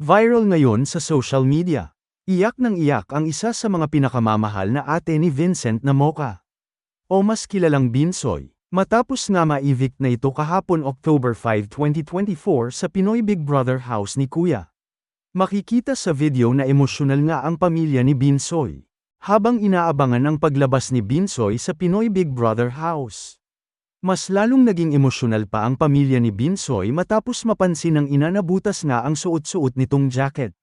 Viral ngayon sa social media. Iyak ng iyak ang isa sa mga pinakamamahal na ate ni Vincent na Mocha, o mas kilalang Binsoy. Matapos nga ma-evict na ito kahapon October 5, 2024 sa Pinoy Big Brother house ni Kuya. Makikita sa video na emosyonal nga ang pamilya ni Binsoy, habang inaabangan ang paglabas ni Binsoy sa Pinoy Big Brother house. Mas lalong naging emosyonal pa ang pamilya ni Binsoy matapos mapansin ng ina na butas nga ang suot-suot nitong jacket.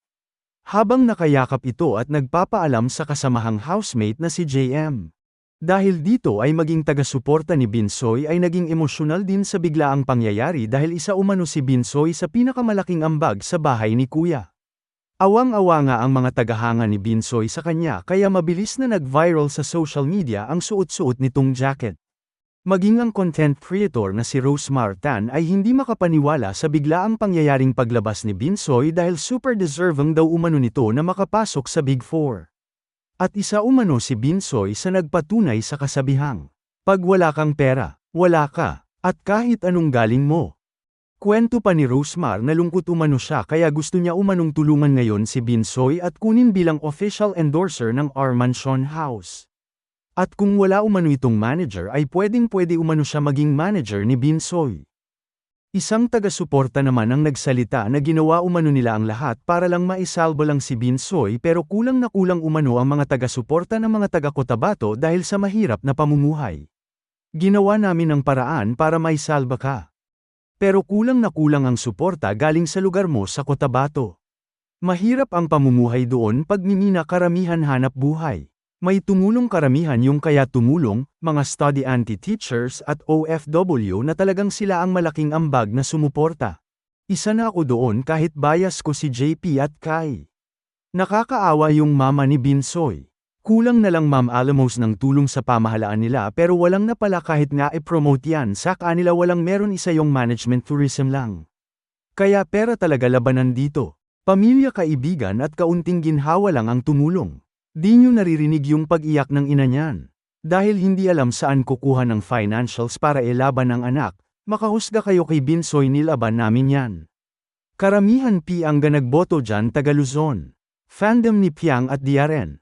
Habang nakayakap ito at nagpapaalam sa kasamahang housemate na si JM. Dahil dito ay maging taga-suporta ni Binsoy ay naging emosyonal din sa biglaang pangyayari dahil isa umano si Binsoy sa pinakamalaking ambag sa bahay ni Kuya. Awang-awa nga ang mga tagahanga ni Binsoy sa kanya kaya mabilis na nag-viral sa social media ang suot-suot nitong jacket. Maging ang content creator na si Rosemar Tan ay hindi makapaniwala sa biglaang pangyayaring paglabas ni Binsoy dahil super deserving daw umano nito na makapasok sa Big Four. At isa umano si Binsoy sa nagpatunay sa kasabihang, "Pag wala kang pera, wala ka, at kahit anong galing mo." Kwento pa ni Rosemar na lungkot umano siya kaya gusto niya umanong tulungan ngayon si Binsoy at kunin bilang official endorser ng R Mansion House. At kung wala umano itong manager ay pwedeng-pwede umano siya maging manager ni Binsoy. Isang taga-suporta naman ang nagsalita na ginawa umano nila ang lahat para lang maisalba lang si Binsoy pero kulang na kulang umano ang mga taga-suporta ng mga taga-Cotabato dahil sa mahirap na pamumuhay. Ginawa namin ang paraan para maisalba ka. Pero kulang na kulang ang suporta galing sa lugar mo sa Cotabato. Mahirap ang pamumuhay doon pag minina karamihan hanap buhay. May tumulong karamihan yung kaya tumulong, mga study anti-teachers at OFW na talagang sila ang malaking ambag na sumuporta. Isa na ako doon kahit bias ko si JP at Kai. Nakakaawa yung mama ni Binsoy. Kulang na lang Ma'am Alamos ng tulong sa pamahalaan nila pero walang na pala kahit nga i-promote yan sa kanila walang meron isa yung management tourism lang. Kaya pera talaga labanan dito. Pamilya kaibigan at kaunting ginhawa lang ang tumulong. Di nyo naririnig yung pag-iyak ng ina niyan. Dahil hindi alam saan kukuha ng financials para ilaban ang anak, makahusga kayo kay Binsoy nilaban namin yan. Karamihan Piang ga nagboto dyan taga Luzon. Fandom ni Piang at Diaren.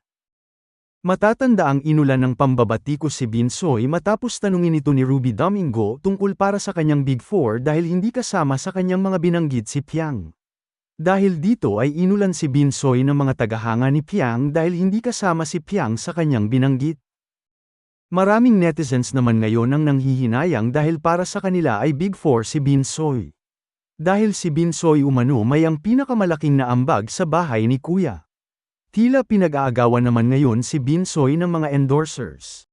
Matatanda ang inulan ng pambabatikos si Binsoy matapos tanungin ito ni Ruby Domingo tungkol para sa kanyang Big Four dahil hindi kasama sa kanyang mga binanggit si Piang. Dahil dito ay inulan si Binsoy ng mga tagahanga ni Piang dahil hindi kasama si Piang sa kanyang binanggit. Maraming netizens naman ngayon ang nanghihinayang dahil para sa kanila ay Big Four si Binsoy. Dahil si Binsoy umano may ang pinakamalaking na ambag sa bahay ni Kuya. Tila pinag-aagawan naman ngayon si Binsoy ng mga endorsers.